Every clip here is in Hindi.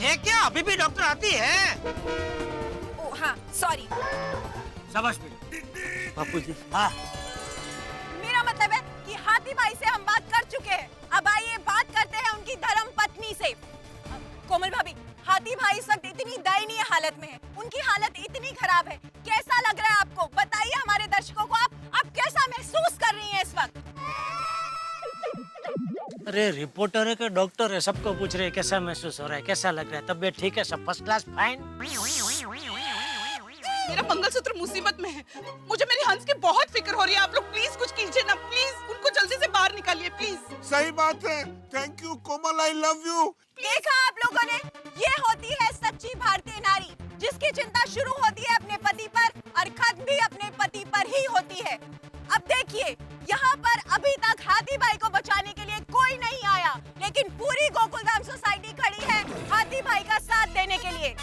है क्या? अभी भी डॉक्टर आती है? ओ हाँ, सॉरी। शाबाश बेटा। बापू जी। हाँ। मेरा मतलब है कि हाथी भाई से हम बात कर चुके हैं। अब आइए बात करते हैं उनकी धर्म पत्नी से। कोमल भाभी, हाथी भाई इस वक्त इतनी दयनीय हालत में है, उनकी हालत इतनी खराब है, कैसा लग रहा है आपको? बताइए हमारे दर्शकों को, आप कैसा महसूस कर रही हैं इस वक्त? अरे रिपोर्टर है कि डॉक्टर है, सबको पूछ रहे हैं कैसा महसूस हो रहा है, कैसा लग रहा है, तबीयत ठीक है, सब फर्स्ट क्लास फाइन। मेरा मंगलसूत्र मुसीबत में है, मुझे मेरे हंस की बहुत फिक्र हो रही है। आप लोग प्लीज कुछ कीजिए ना, प्लीज उनको जल्दी से बाहर निकालिए प्लीज। सही बात है। Thank you Komal, I love you. देखा आप लोगों ने, ये होती है सच्ची भारतीय नारी, जिसकी चिंता शुरू होती है अपने पति पर और खत्म भी अपने पति पर ही होती है। अब देखिए, यहाँ पर अभी तक हाथी भाई को बचाने के लिए कोई नहीं आया, लेकिन पूरी गोकुलधाम सोसाइटी खड़ी है हाथी भाई का साथ देने के लिए।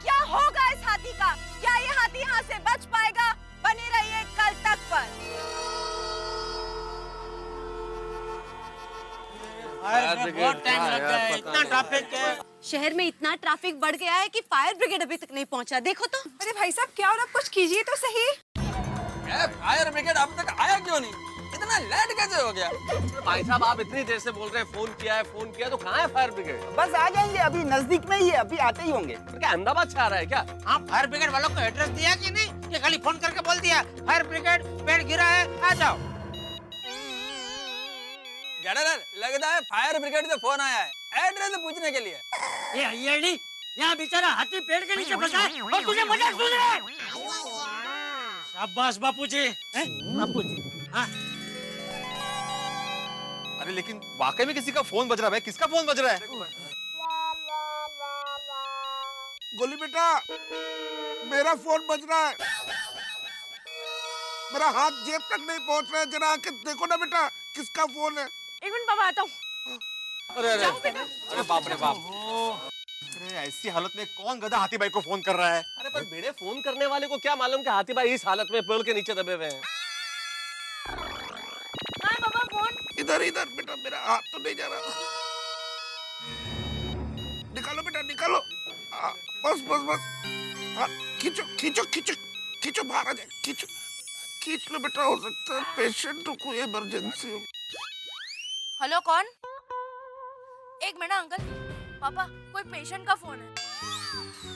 क्या होगा इस हाथी का? क्या ये हाथी यहाँ से बच पाएगा? बने रहिए कल तक पर। बहुत टाइम लग गया है, इतना ट्रैफिक है। शहर में इतना ट्रैफिक बढ़ गया है कि फायर ब्रिगेड अभी तक नहीं पहुंचा। देखो तो। अरे भाई साहब, क्या हो रहा है? कुछ कीजिए तो सही। फायर ब्रिगेड अब तक आया क्यों नहीं? इतना लेट कैसे हो गया? भाई साहब, आप इतनी देर से बोल रहे हैं फोन किया तो कहाँ है फायर ब्रिगेड? बस आ जाएंगे, अभी नजदीक में ही है, अभी आते ही होंगे। तो क्या अहमदाबाद से आ रहा है क्या? हाँ, फायर ब्रिगेड वालों को एड्रेस दिया कि नहीं? ये खाली फोन करके बोल दिया फायर ब्रिगेड पेड़ गिरा है, आ जाओ। जनरल, लगता है फायर ब्रिगेड से फोन आया है एड्रेस पूछने के लिए। ये अय्यड़ी, यहाँ बेचारा हाथी पेड़ के नीचे फंसा है और तुझे मजाक सुन रहा है। शाबाश बापूजी। बापूजी। हाँ। अरे लेकिन वाकई में किसी का फोन बज रहा है। किसका फोन बज रहा है? गोली बेटा, मेरा फोन बज रहा है। मेरा हाथ जेब तक नहीं पहुंच रहा है, जरा आके देखो ना बेटा, किसका फोन है? एक मिनट बाबा, आता हूँ। अरे अरे अरे बाप रे बाप। अरे ऐसी हालत में कौन गधा हाथी भाई को फोन कर रहा है? अरे पर भिड़े, फोन करने वाले को क्या मालूम कि हाथी भाई इस हालत में पेड़ के नीचे दबे हुए हैं। हाँ बाबा, फोन इधर इधर बेटा, मेरा हाथ तो नहीं जा रहा। निकालो बेटा, निकालो। बस बस बस। हाँ, खींचो खींचो खींचो खींचो, बाहर आ जाए। खींचो, खींच लो बेटा, हो सकता है पेशेंट को कोई इमरजेंसी हो। हेलो, कौन? एक मिनट अंकल, पापा, कोई पेशेंट का फोन है।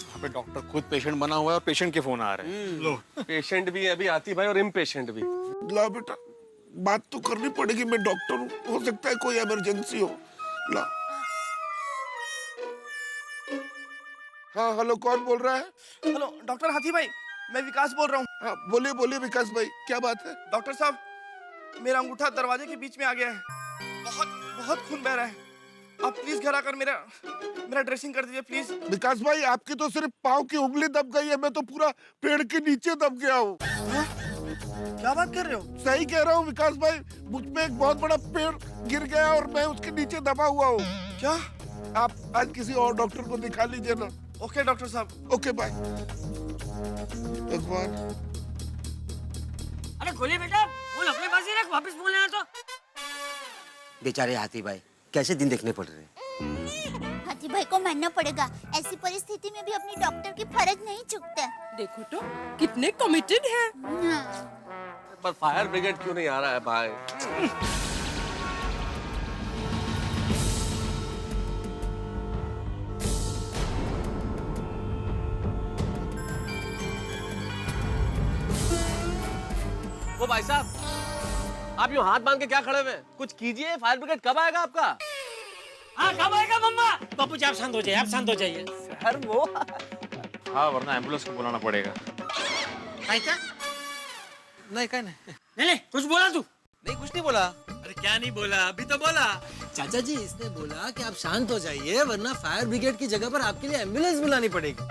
यहाँ पे डॉक्टर खुद पेशेंट बना हुआ है और पेशेंट के फोन आ रहे हैं। लो, पेशेंट भी अभी हाथी भाई और इम्पेशेंट भी। ला बेटा, बात तो करनी पड़ेगी, मैं डॉक्टर हूँ, हो सकता है कोई इमरजेंसी हो। ला। हाँ हेलो, कौन बोल रहा है? हेलो डॉक्टर हाथी भाई, मैं विकास बोल रहा हूँ। हाँ बोलिए बोलिए विकास भाई, क्या बात है? डॉक्टर साहब, मेरा अंगूठा दरवाजे के बीच में आ गया है, बहुत बहुत खून बह रहा है। आप प्लीज घर आकर मेरा ड्रेसिंग कर दीजिए प्लीज। विकास भाई, आपकी तो सिर्फ पाँव की उंगली दब गई है, मैं तो पूरा पेड़ के नीचे दब गया हूँ। क्या बात कर रहे हो? सही कह रहा हूँ विकास भाई, मुझ पे एक बहुत बड़ा पेड़ गिर गया और मैं उसके नीचे दबा हुआ हूँ। क्या? आप आज किसी और डॉक्टर को दिखा लीजिए ना। ओके डॉक्टर साहब। Okay bye. भगवान। अरे गोली बेटा, बोल अपने पास ही रख, वापस बोले तो। बेचारे हाथी भाई, कैसे दिन देखने पड़ रहे हैं। हाथी भाई को मानना पड़ेगा, ऐसी परिस्थिति में भी अपनी डॉक्टर की फर्ज नहीं चूकता। देखो तो कितने कमिटेड है। पर फायर ब्रिगेड क्यों नहीं आ रहा है भाई? वो भाई साहब, आप यूं हाथ बांध के क्या खड़े हुए हैं? कुछ कीजिए, फायर ब्रिगेड कब आएगा आपका? हाँ, कब आएगा मम्मा? बापूजी आप शांत हो जाइए, आप शांत हो जाइए। सर वो हाँ, वरना एम्बुलेंस को बुलाना पड़ेगा। क्या? नहीं क्या नहीं। नहीं, कुछ बोला तू? नहीं, कुछ नहीं बोला। अरे क्या नहीं बोला? अभी तो बोला। चाचा जी, इसने बोला कि आप शांत हो जाइए, वरना फायर ब्रिगेड की जगह पर आपके लिए एम्बुलेंस बुलानी पड़ेगी।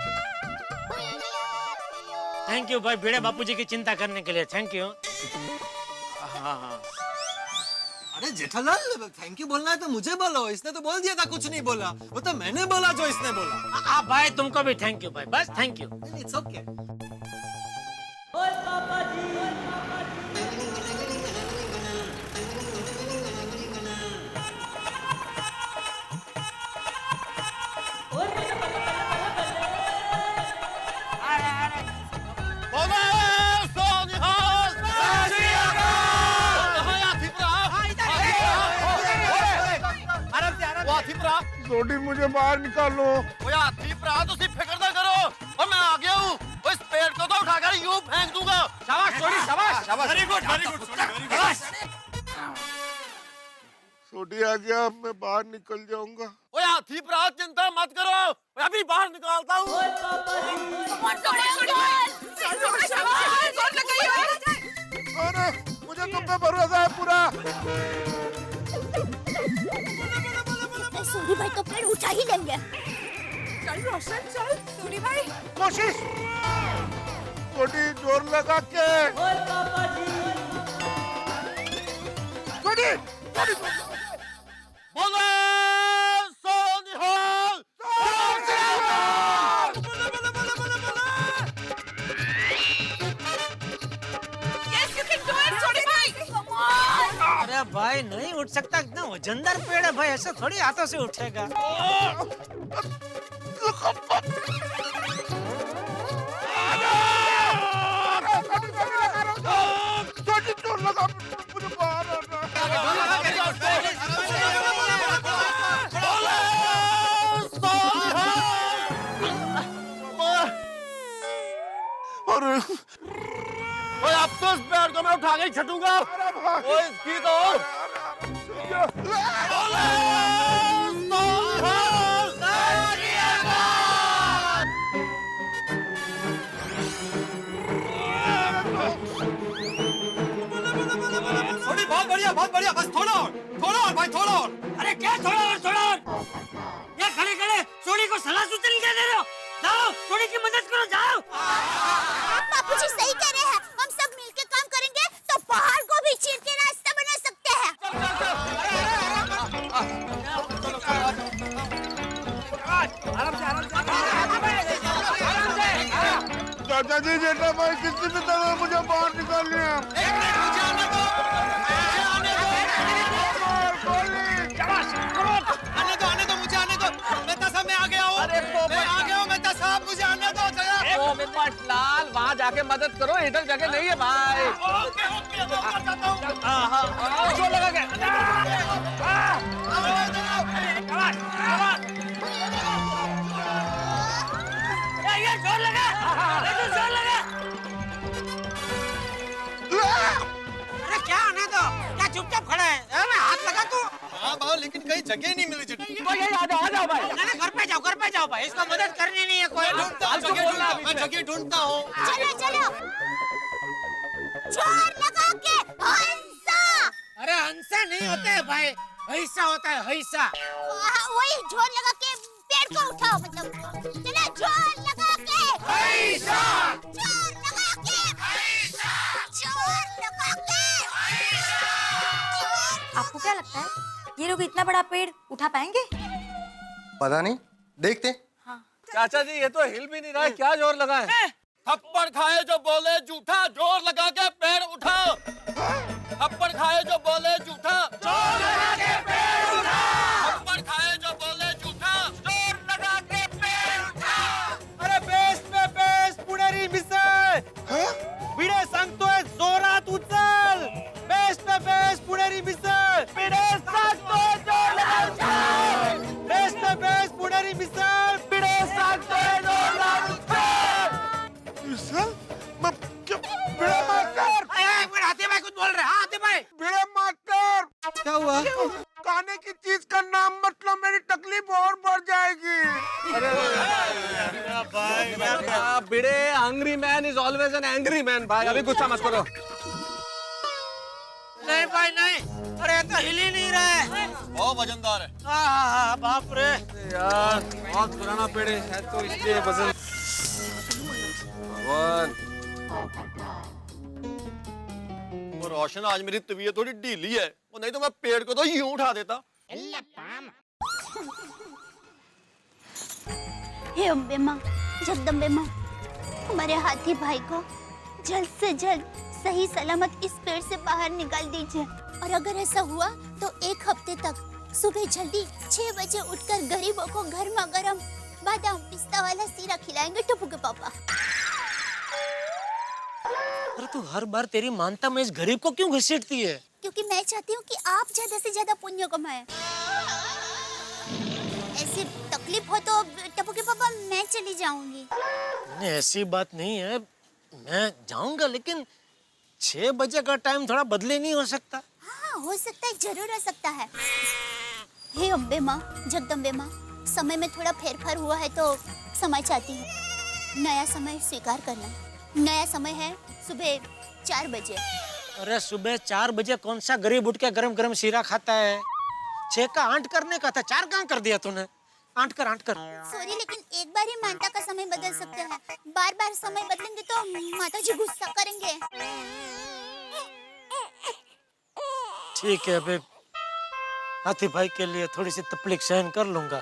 थैंक यू भाई, भिड़े बापूजी की चिंता करने के लिए, थैंक यू। हाँ। अरे जेठालाल, थैंक यू बोलना है तो मुझे बोलो, इसने तो बोल दिया था कुछ नहीं बोला, वो तो मैंने बोला जो इसने बोला। आप भाई, तुमको भी थैंक यू भाई, बस थैंक यू। It's okay. छोटी मुझे बाहर निकालो। वो यार ठीक रहा तो सिर्फ फिक्र ना करो और मैं आ गया हूँ। इस पेड़ को तो उठाकर यूं फेंक दूंगा। शाबाश छोटी शाबाश शाबाश। वेरी गुड छोटी आ गया, अब मैं बाहर निकल जाऊंगा। वो यार ठीक रहा, चिंता मत करो, मैं अभी बाहर निकालता हूँ। अरे मुझे तुम पे भरोसा है पूरा। सूरी भाई तो पेड़ उठा ही लेंगे। चल रोशन चल सूरी भाई। कोशिश छोटी, जोर लगा के। छोटी छोटी बोलो सोनिहाल। Yes, you can do it, Suri भाई। Come on. अरे भाई नहीं उठ सकता, इतना वजनदार पेड़ है भाई, ऐसे थोड़ी हाथों से उठेगा। छोटी जोर लगा, मुझे बाहर आना। अरे ओए अब तो इस पेड़ को मैं उठा के ही छटूंगा। ओए इसकी तो छोटी बहुत बढ़िया बस थोड़ा और भाई थोड़ा और। अरे क्या थोड़ा और ये खड़े खड़े सोनी को सलाह सूचना क्या दे रहे हो? जाओ सोनी की मदद करो, जाओ। बापूजी सही कह रहे हैं, हम सब मिलके काम करेंगे तो पहाड़ को भी चीर के रास्ता बना सकते हैं। चाचा जी जेठा भाई किसी भी तरह मुझे बाहर निकालनी है। आने दो मुझे आने दो। मेहता साहब मैं आ गया हूँ। मेहता साहब मुझे आने दो जरा। पोपट लाल वहाँ जाके मदद करो, इधर जगह नहीं है भाई। जोर लगा के। ये जोर लगा, जोर लगा। अरे क्या आने दो, क्या चुपचाप खड़ा है? मैं हाथ लगा तू। हाँ बाबा लेकिन कहीं जगह नहीं मिली चटनी। तो ये आ जाओ भाई। ना घर पे जाओ भाई, इसको मदद करनी नहीं है कोई। मैं जगह ढूंढता हूँ। चलो जोर लगा के हंसा। अरे हंसा नहीं होता है भाई, हैसा होता है, हैसा। वही जोर लगा के पेड़ को उठाओ, मतलब चलो जोर लगा के हैसा, जोर लगा के हैसा, जोर लगा के हैसा। आपको क्या लगता है ये लोग इतना बड़ा पेड़ उठा पाएंगे? पता नहीं, देखते। चाचा जी ये तो हिल भी नहीं रहा है, क्या जोर लगा है? थप्पड़ खाए जो बोले झूठा, जोर लगा के पैर उठाओ। थप्पड़ खाए जो बोले झूठा, जोर लगा के पैर उठाओ। थप्पड़ खाए जो बोले झूठा, जोर लगा के पैर उठाओ। अरे बेस पुणेरी मिसळ भिडे सांगतोय जोरात उचल। बेस पुणेरी मिसळ भिडे सांगतोय जोरात उचल। बेस पुणेरी मिसळ भिडे सांगतोय जोरात उचल। मिसल? मैं क्या बिड़ा मास्टर? हाथी भाई कुछ बोल रहे हैं? हाथी भाई बिड़ा मास्टर, क्या हुआ? खाने की चीज का नाम मतलब मेरी तकलीफ और बढ़ जाएगी। बिड़े hungry man is always an angry man भाई, अभी गुस्सा मत करो। नहीं भाई नहीं, अरे ये तो हिल ही नहीं रहा है। बहुत वजनदार है बाप रे। यार, बहुत पुराना पेड़ है तो इसलिए वजन। भगवान, वो रोशन आज मेरी तबीयत थोड़ी ढीली है, वो नहीं तो मैं पेड़ को तो यूं उठा देता। हे अम्बे माँ, जगदम्बे माँ, हमारे हाथी भाई को जल्द से जल्द सही सलामत इस पेड़ से बाहर निकाल दीजिए। और अगर ऐसा हुआ तो 1 हफ्ते तक सुबह जल्दी 6 बजे उठकर गरीबों को गर्मा गर्म बादाम पिस्ता वाला सीरा खिलाएंगे टप्पू के पापा। अरे तू हर बार तेरी मानता में इस गरीब को क्यों घसीटती है? क्योंकि मैं चाहती हूँ कि आप ज्यादा से ज्यादा पुण्य कमाएं। ऐसी तकलीफ हो तो टप्पू के पापा मैं चली जाऊंगी। नहीं ऐसी बात नहीं है, मैं जाऊंगा लेकिन 6 बजे का टाइम थोड़ा बदले नहीं हो सकता? हाँ हो सकता है, जरूर हो सकता है। हे अम्बे माँ, जगदम्बे माँ, समय में थोड़ा फेरफार हुआ है तो क्षमा चाहती हूँ। नया समय स्वीकार करना। नया समय है सुबह 4 बजे। अरे सुबह 4 बजे कौन सा गरीब उठ के गरम गरम शीरा खाता है? 6 का 8 करने का था, 4 कहाँ कर दिया तूने? 8 कर 8 कर। सॉरी लेकिन एक बार ही माता का समय बदल सकते हैं, बार बार समय बदलेंगे तो माता जी गुस्सा करेंगे। ठीक है, अबे हाथी भाई के लिए थोड़ी सी तकलीफ सहन कर लूंगा।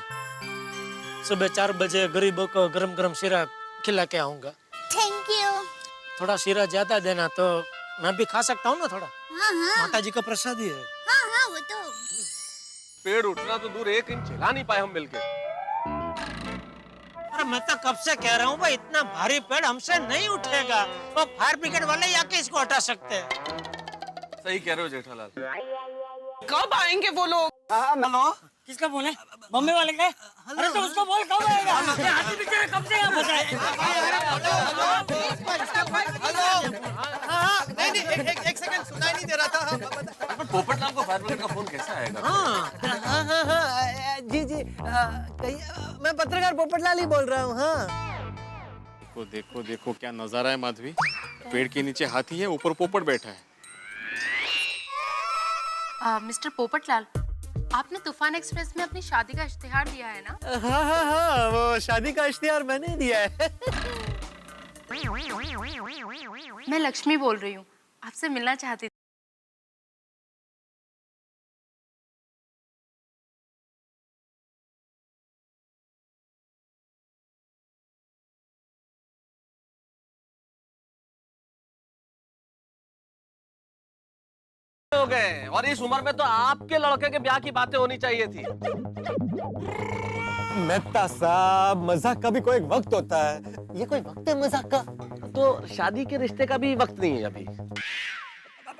सुबह 4 बजे गरीबों को गरम गरम शीरा खिला के आऊंगा। Thank you. थोड़ा शीरा ज्यादा देना तो मैं भी खा सकता हूँ ना थोड़ा। हाँ हाँ माता जी का प्रसाद ही है। हाँ हाँ वो तो। पेड़ उठना तो दूर 1 इंच हिला नहीं पाए हम मिलके। अरे मैं तो कब से कह रहा हूँ भाई, इतना भारी पेड़ हमसे नहीं उठेगा। वो फायर ब्रिगेड वाले ही आके इसको हटा सकते हैं। सही कह रहे हो जेठालाल। कब आएंगे वो लोग? हेलो, किसका बोले? बम्बे वाले का? अरे तो उसको बोल कब आएगा? ये हाथी बेचारे कब से यहाँ फंसा है? नहीं, एक सेकंड सुनाई नहीं दे रहा था। पोपटलाल को फायर ब्रिगेड का फोन कैसे आएगा? जी मैं पत्रकार पोपटलाल ही बोल रहा हूँ। हाँ देखो देखो देखो क्या नजारा है माधवी। पेड़ के नीचे हाथी है, ऊपर पोपट बैठा है। मिस्टर पोपटलाल, आपने तूफान एक्सप्रेस में अपनी शादी का इश्तिहार दिया है ना? हाँ, वो शादी का इश्तिहार मैंने ही दिया है। मैं लक्ष्मी बोल रही हूँ, आपसे मिलना चाहती थी। हो गए और इस उम्र में तो आपके लड़के के ब्याह की बातें होनी चाहिए थी। मेहता साहब, मजाक का भी कोई वक्त होता है। ये कोई वक्त है मजाक का? तो शादी के रिश्ते का भी वक्त नहीं है अभी।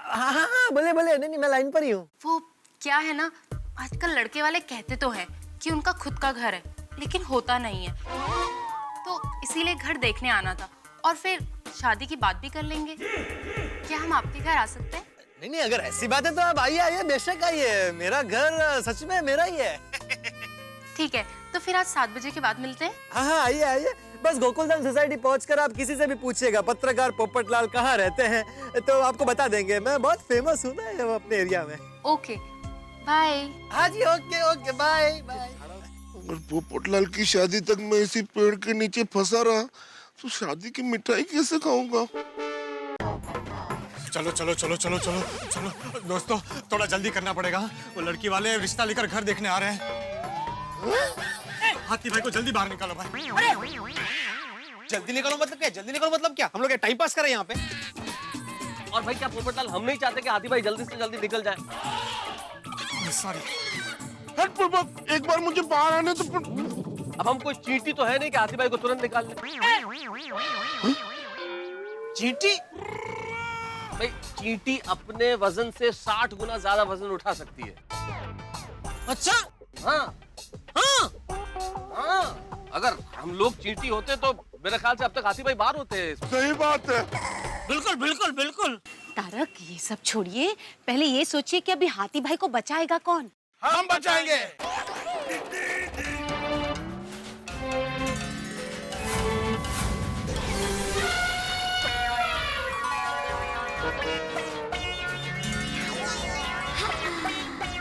हाँ, बोले नहीं मैं लाइन पर ही हूँ। वो क्या है ना, आजकल लड़के वाले कहते तो हैं कि उनका खुद का घर है, लेकिन होता नहीं है। तो इसीलिए घर देखने आना था और फिर शादी की बात भी कर लेंगे। क्या हम आपके घर आ सकते हैं? नहीं, अगर ऐसी बात है तो आप आइए, बेशक आइए। मेरा घर सच में मेरा ही है। ठीक है, तो फिर आज 7 बजे के बाद मिलते हैं। हाँ, आइए। बस गोकुलधाम सोसाइटी पहुंचकर आप किसी से भी पूछिएगा पत्रकार पोपटलाल कहाँ रहते हैं, तो आपको बता देंगे। मैं बहुत फेमस हूँ ना अपने एरिया में। Okay, bye. हाँ जी, ओके, बाय। अगर पोपटलाल की शादी तक मैं इसी पेड़ के नीचे फंसा रहा तो शादी की मिठाई कैसे खाऊंगा? चलो दोस्तों, थोड़ा जल्दी करना पड़ेगा। वो लड़की वाले रिश्ता लेकर घर देखने आ रहे हैं। हाथी भाई को जल्दी बाहर निकालो भाई। जल्दी निकलो मतलब क्या? हम लोग टाइम पास कर रहे हैं यहाँ पे। और भाई क्या पोपटलाल हम नहीं चाहते कि हाथी भाई जल्दी से जल्दी निकल जाए? सॉरी। एक बार मुझे बाहर आने तो। अब हम कोई चींटी तो है नहीं कि हाथी भाई को तुरंत निकाल ले। चींटी? भाई चींटी अपने वजन से 60 गुना ज्यादा वजन उठा सकती है। अच्छा। हाँ। अगर हम लोग चींटी होते तो मेरे ख्याल से अब तक हाथी भाई बाहर होते हैं। सही बात है। बिल्कुल। तारक, ये सब छोड़िए, पहले ये सोचिए कि अभी हाथी भाई को बचाएगा कौन? हम बचाएंगे।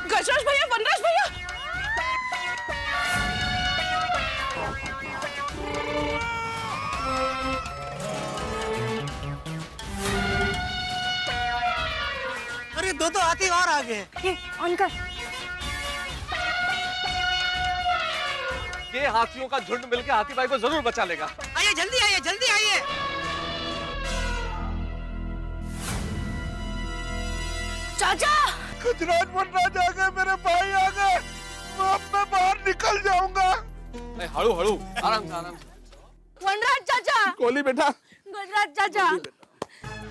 गजराज भैया, वनराज भैया। अरे दो हाथी और आ गए। ये ऑन कर। ये हाथियों का झुंड मिलकर हाथी भाई को जरूर बचा लेगा। आइए, जल्दी आइए। चाचा, गजराज वनराज आ गए, मेरे भाई आ गए। मैं अब मैं बाहर निकल जाऊंगा। हड़ू आराम से। वनराज चाचा, कोली बेटा। गजराज चाचा,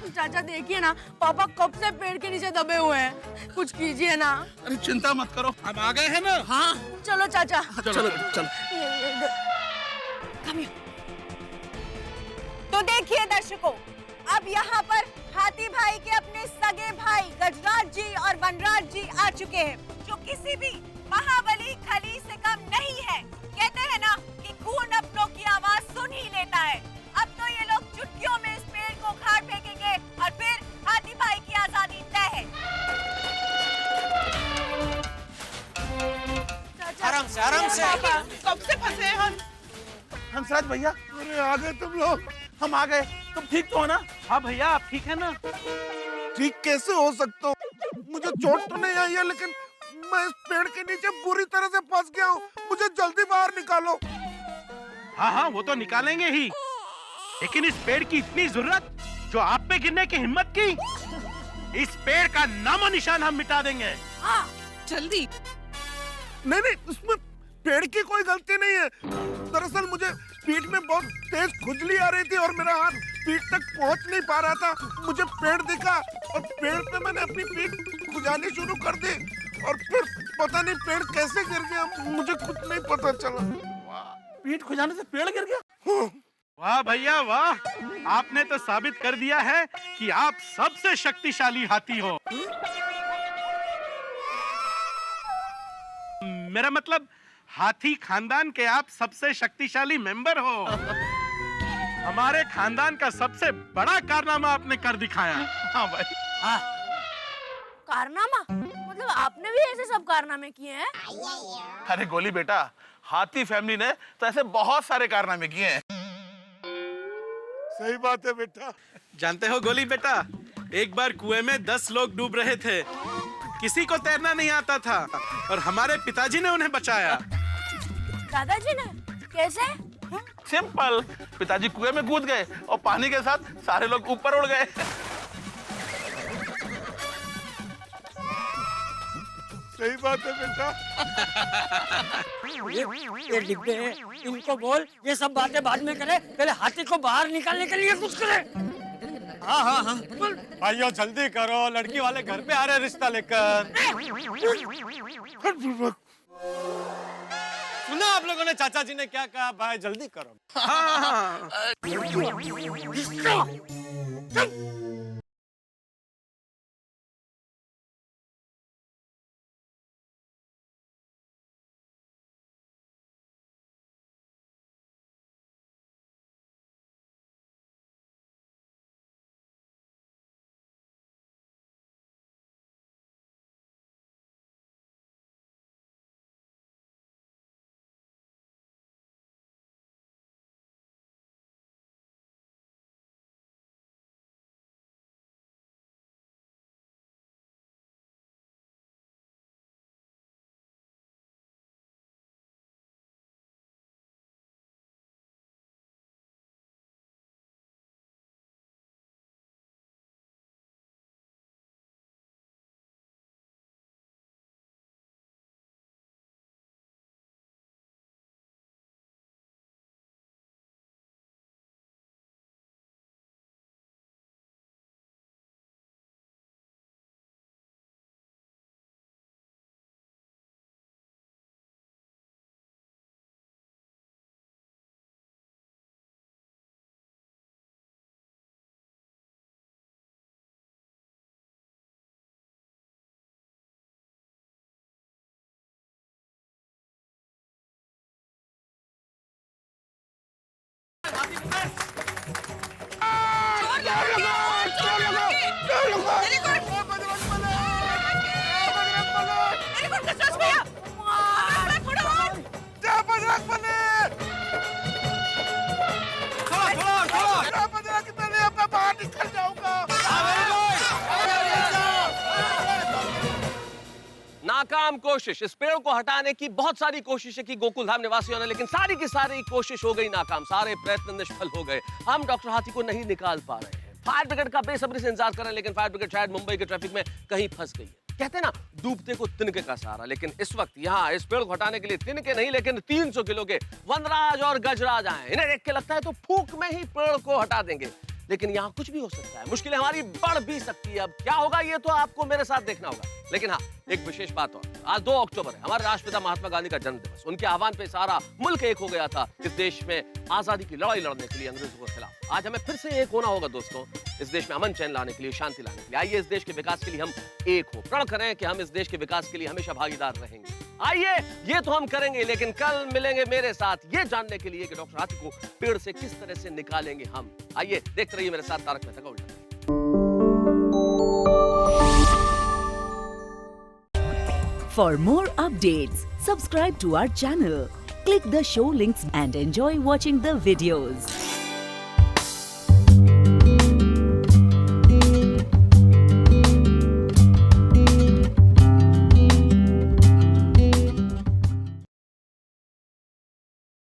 चाचा देखिए ना, पापा कब से पेड़ के नीचे दबे हुए हैं, कुछ कीजिए ना। अरे चिंता मत करो, हम आ गए हैं ना। हाँ चलो चाचा। चलो चलो। तो देखिए दर्शकों, अब यहाँ पर हाथी भाई के अपने सगे भाई गजराज जी और वनराज जी आ चुके हैं, जो किसी भी महाबली खली से कम नहीं है। कहते हैं ना कि खून अपनों की आवाज सुन ही लेता है। अब तो ये लोग चुटकियों में इस पेड़ को उखाड़ फेंकेंगे और फिर हाथी भाई की आजादी तय है। आराम से, आराम से। कब से फंसे हैं हम? हंसराज भैया, अरे आ गए तुम लोग। हम आ गए, तुम ठीक तो हो ना? हाँ भैया आप ठीक है ना? ठीक कैसे हो सकता हूँ? मुझे चोट तो नहीं आई है, लेकिन मैं इस पेड़ के नीचे बुरी तरह से फंस गया हूँ। मुझे जल्दी बाहर निकालो। हाँ हाँ वो तो निकालेंगे ही, लेकिन इस पेड़ की इतनी जरूरत जो आप पे गिरने की हिम्मत की, इस पेड़ का नामो निशान हम मिटा देंगे। हाँ जल्दी। नहीं नहीं, इसमें पेड़ की कोई गलती नहीं है। दरअसल मुझे पीठ में बहुत तेज खुजली आ रही थी और मेरा हाथ पीठ तक पहुंच नहीं पा रहा था। मुझे पेड़ दिखा और पेड़ पे मैंने अपनी पीठ खुजानी शुरू कर दी और फिर पता नहीं पेड़ कैसे गिर गया, मुझे कुछ नहीं पता चला। पीठ खुजाने से पेड़ गिर गया? वाह भैया वाह, आपने तो साबित कर दिया है कि आप सबसे शक्तिशाली हाथी हो। मेरा मतलब हाथी खानदान के आप सबसे शक्तिशाली मेंबर हो। हमारे खानदान का सबसे बड़ा कारनामा आपने कर दिखाया। हाँ भाई। हाँ। कारनामा? मतलब आपने भी ऐसे सब कारनामे किए हैं? अरे गोली बेटा, हाथी फैमिली ने तो ऐसे बहुत सारे कारनामे किए हैं। सही बात है बेटा। जानते हो गोली बेटा, एक बार कुएं में 10 लोग डूब रहे थे, किसी को तैरना नहीं आता था और हमारे पिताजी ने उन्हें बचाया। दादाजी ने? कैसे? सिंपल, पिताजी कुएं में कूद गए और पानी के साथ सारे लोग ऊपर उड़ गए। सही बात है बेटा। ये डिब्बे हैं, इनको बोल ये सब बातें बाद में करे, पहले हाथी को बाहर निकालने के लिए कुछ करे। हाँ हाँ हाँ भाइयों जल्दी करो, लड़की वाले घर पे आ रहे रिश्ता लेकर। सुना आप लोगों ने चाचा जी ने क्या कहा? भाई जल्दी करो। नाकाम कोशिश। इस पेड़ को हटाने की बहुत सारी कोशिशें की गोकुल धाम निवासियों ने, लेकिन सारी की सारी कोशिश हो गई नाकाम, सारे प्रयत्न निष्फल हो गए। हम डॉक्टर हाथी को नहीं निकाल पा रहे हैं। फायर ब्रिगेड का बेसब्री से इंतजार कर रहे हैं, लेकिन फायर ब्रिगेड शायद मुंबई के ट्रैफिक में कहीं फंस गई है। कहते हैं ना डूबते को तिनके का सहारा, लेकिन इस वक्त यहाँ इस पेड़ को हटाने के लिए तिनके नहीं लेकिन 300 किलो के वनराज और गजराज आए। इन्हें देख के लगता है तो फूंक में ही पेड़ को हटा देंगे। लेकिन यहाँ कुछ भी हो सकता है, मुश्किलें हमारी बढ़ भी सकती है। अब क्या होगा ये तो आपको मेरे साथ देखना होगा। लेकिन हाँ, एक विशेष बात और, आज 2 अक्टूबर है, हमारे राष्ट्रपिता महात्मा गांधी का जन्म दिवस। उनके आह्वान पे सारा मुल्क एक हो गया था इस देश में आजादी की लड़ाई लड़ने के लिए अंग्रेजों के खिलाफ। आज हमें फिर से एक होना होगा दोस्तों, इस देश में अमन चैन लाने के लिए, शांति लाने के लिए। आइए इस देश के विकास के लिए हम एक हो, प्रण करें कि हम इस देश के विकास के लिए हमेशा भागीदार रहेंगे। आइए ये तो हम करेंगे, लेकिन कल मिलेंगे मेरे साथ ये जानने के लिए कि डॉक्टर हाथी को पेड़ से किस तरह से निकालेंगे हम। आइए देखते रहिए मेरे साथ तारक मेहता का उल्टा चश्मा। For more updates, subscribe to our channel, click the show links and enjoy watching the videos.